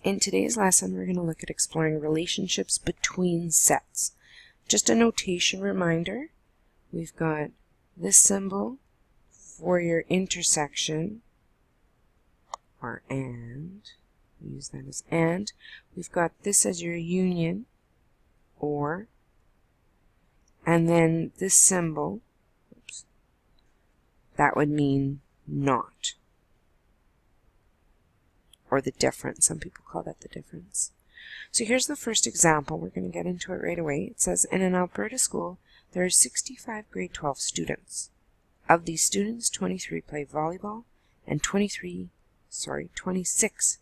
In today's lesson, we're going to look at exploring relationships between sets. Just a notation reminder, we've got this symbol for your intersection, or and. We use that as and. We've got this as your union, or, and then this symbol, oops, that would mean not, or the difference. Some people call that the difference. So here's the first example. We're going to get into it right away. It says, in an Alberta school, there are 65 grade 12 students. Of these students, 23 play volleyball and 26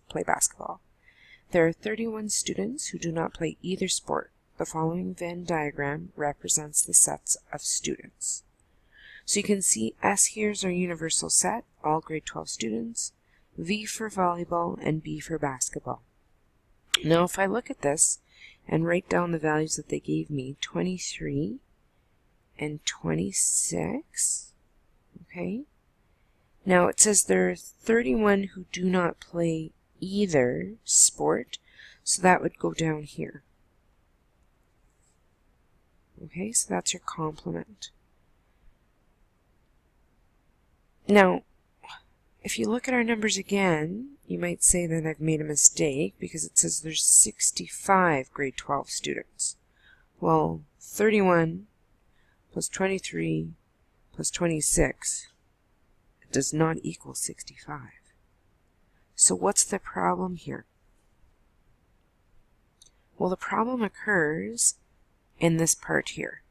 play basketball. There are 31 students who do not play either sport. The following Venn diagram represents the sets of students. So you can see S here is our universal set, all grade 12 students, V for volleyball, and B for basketball. Now if I look at this and write down the values that they gave me, 23 and 26, okay? Now it says there are 31 who do not play either sport, so that would go down here. Okay, so that's your complement. Now, if you look at our numbers again, you might say that I've made a mistake because it says there's 65 grade 12 students. Well, 31 plus 23 plus 26 does not equal 65. So what's the problem here? Well, the problem occurs in this part here.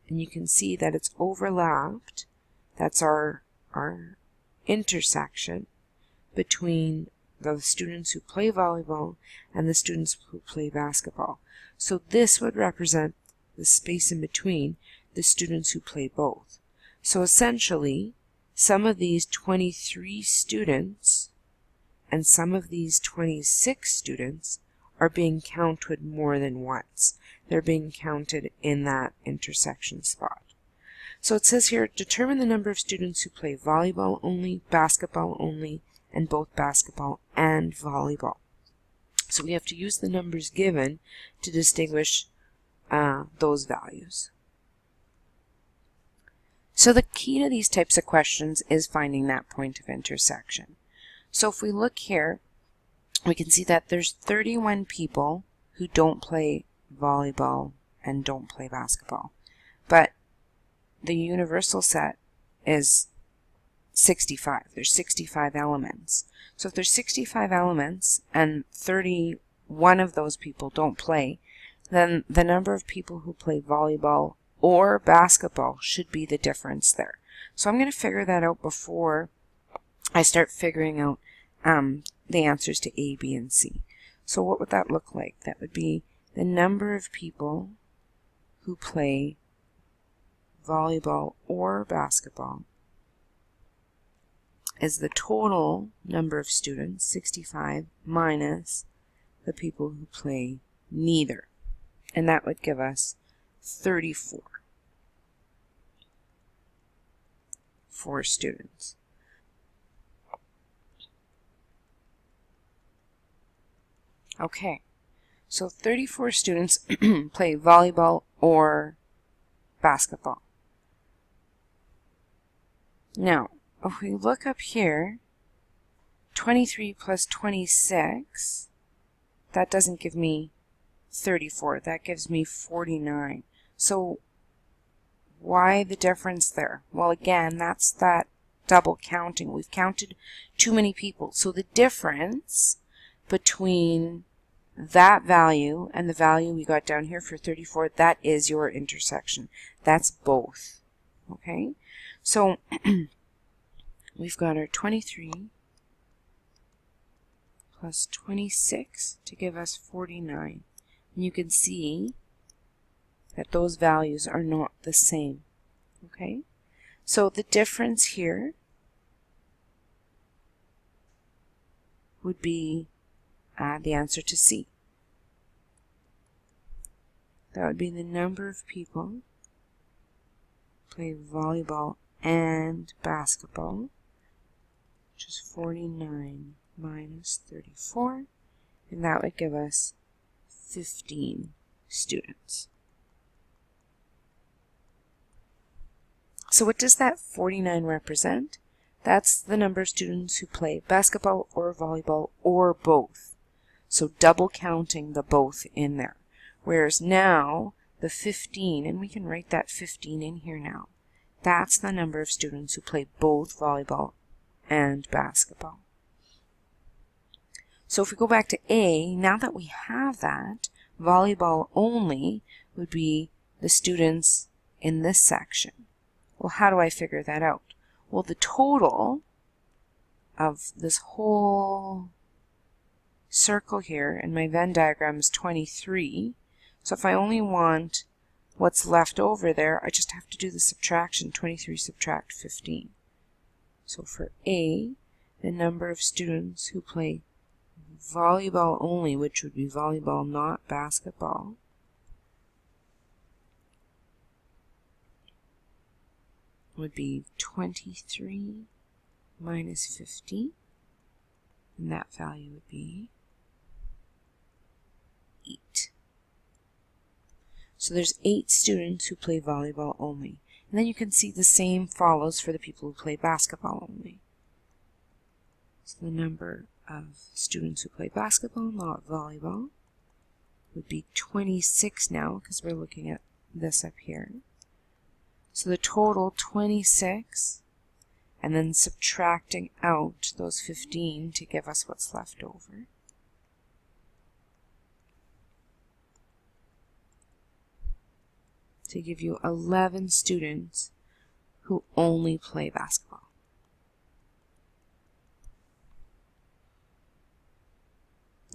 And you can see that it's overlapped. That's our intersection between the students who play volleyball and the students who play basketball. So this would represent the space in between the students who play both. So essentially, some of these 23 students and some of these 26 students are being counted more than once. They're being counted in that intersection spot. So it says here, determine the number of students who play volleyball only, basketball only, and both basketball and volleyball. So we have to use the numbers given to distinguish those values. So the key to these types of questions is finding that point of intersection. So if we look here, we can see that there's 31 people who don't play volleyball and don't play basketball. But the universal set is 65. There's 65 elements. So if there's 65 elements and 31 of those people don't play, then the number of people who play volleyball or basketball should be the difference there. So I'm going to figure that out before I start figuring out the answers to A, B, and C. So what would that look like? That would be the number of people who play volleyball or basketball is the total number of students, 65, minus the people who play neither. And that would give us 34 for students. Okay, so 34 students play volleyball or basketball. Now, if we look up here, 23 plus 26, that doesn't give me 34, that gives me 49. So why the difference there? Well, again, that's that double counting. We've counted too many people. So the difference between that value and the value we got down here for 34, that is your intersection. That's both. Okay? So we've got our 23 plus 26 to give us 49. And you can see that those values are not the same. Okay? So the difference here would be the answer to C. That would be the number of people play volleyball and basketball, which is 49 minus 34, and that would give us 15 students. So what does that 49 represent? That's the number of students who play basketball or volleyball or both. So double counting the both in there. Whereas now the 15, and we can write that 15 in here now, that's the number of students who play both volleyball and basketball. So if we go back to A, now that we have that, volleyball only would be the students in this section. Well, how do I figure that out? Well, the total of this whole circle here in my Venn diagram is 23. So if I only want what's left over there, I just have to do the subtraction. 23 subtract 15. So for A, the number of students who play volleyball only, which would be volleyball, not basketball, would be 23 minus 50, and that value would be 8. So there's 8 students who play volleyball only. And then you can see the same follows for the people who play basketball only. So the number of students who play basketball, not volleyball, would be 26 now, because we're looking at this up here. So the total 26, and then subtracting out those 15 to give us what's left over. To give you 11 students who only play basketball.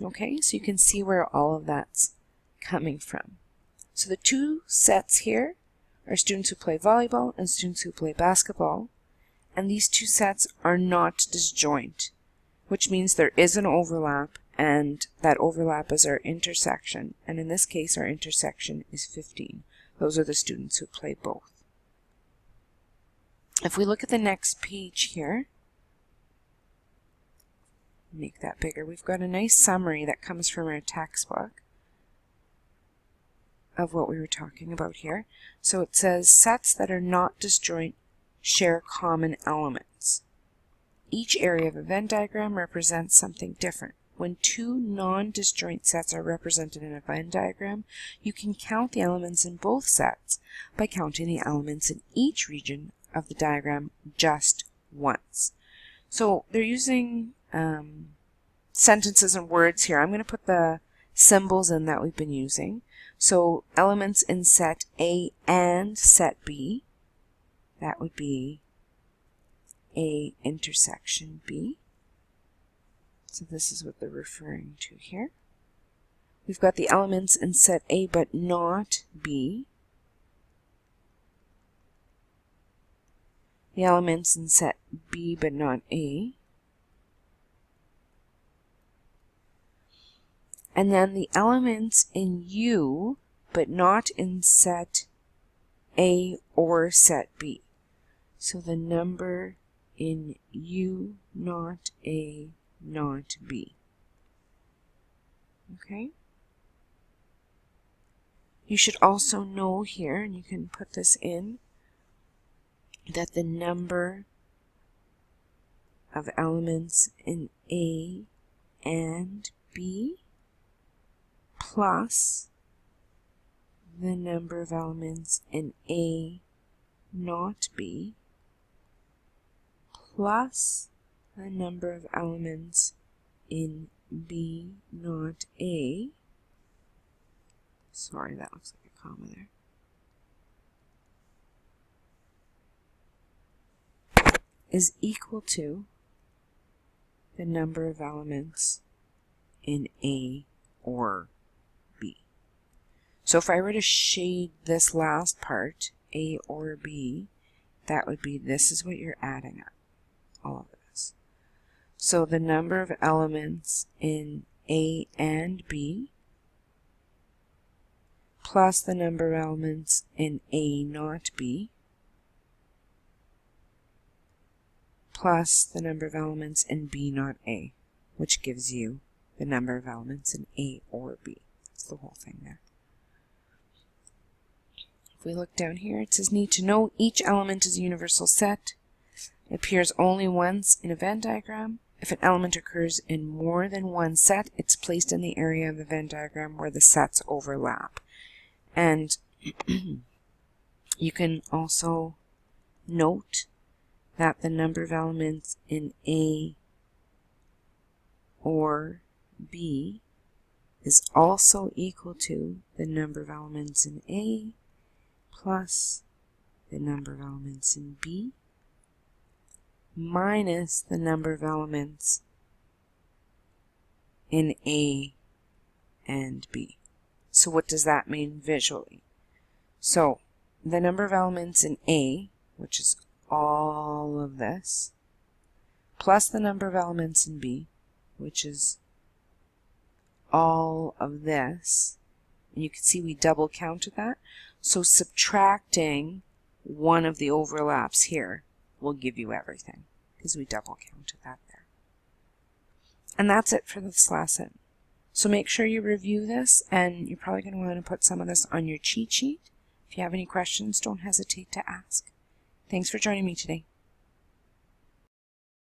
Okay, so you can see where all of that's coming from. So the two sets here are students who play volleyball and students who play basketball, and these two sets are not disjoint, which means there is an overlap, and that overlap is our intersection, and in this case our intersection is 15. Those are the students who play both. If we look at the next page here, make that bigger, we've got a nice summary that comes from our textbook of what we were talking about here. So it says sets that are not disjoint share common elements. Each area of a Venn diagram represents something different. When two non-disjoint sets are represented in a Venn diagram, you can count the elements in both sets by counting the elements in each region of the diagram just once. So they're using sentences and words here. I'm going to put the symbols in that we've been using. So elements in set A and set B, that would be A intersection B. So this is what they're referring to here. We've got the elements in set A but not B. The elements in set B but not A. And then the elements in U but not in set A or set B. So the number in U, not A, not B. Okay? You should also know here, and you can put this in, that the number of elements in A and B plus the number of elements in A not B plus the number of elements in B not A. Sorry, that looks like a comma there. Is equal to the number of elements in A or B. So if I were to shade this last part, A or B, that would be, this is what you're adding up, all of this. So the number of elements in A and B plus the number of elements in A not B plus the number of elements in B not A, which gives you the number of elements in A or B. That's the whole thing there. If we look down here, it says need to know each element is a universal set. It appears only once in a Venn diagram. If an element occurs in more than one set, it's placed in the area of the Venn diagram where the sets overlap. And you can also note that the number of elements in A or B is also equal to the number of elements in A plus the number of elements in B minus the number of elements in A and B. So what does that mean visually? So the number of elements in A, which is all of this, plus the number of elements in B, which is all of this, and you can see we double counted that, so subtracting one of the overlaps here will give you everything, because we double counted that there. And that's it for this lesson. So make sure you review this, and you're probably going to want to put some of this on your cheat sheet. If you have any questions, don't hesitate to ask. Thanks for joining me today.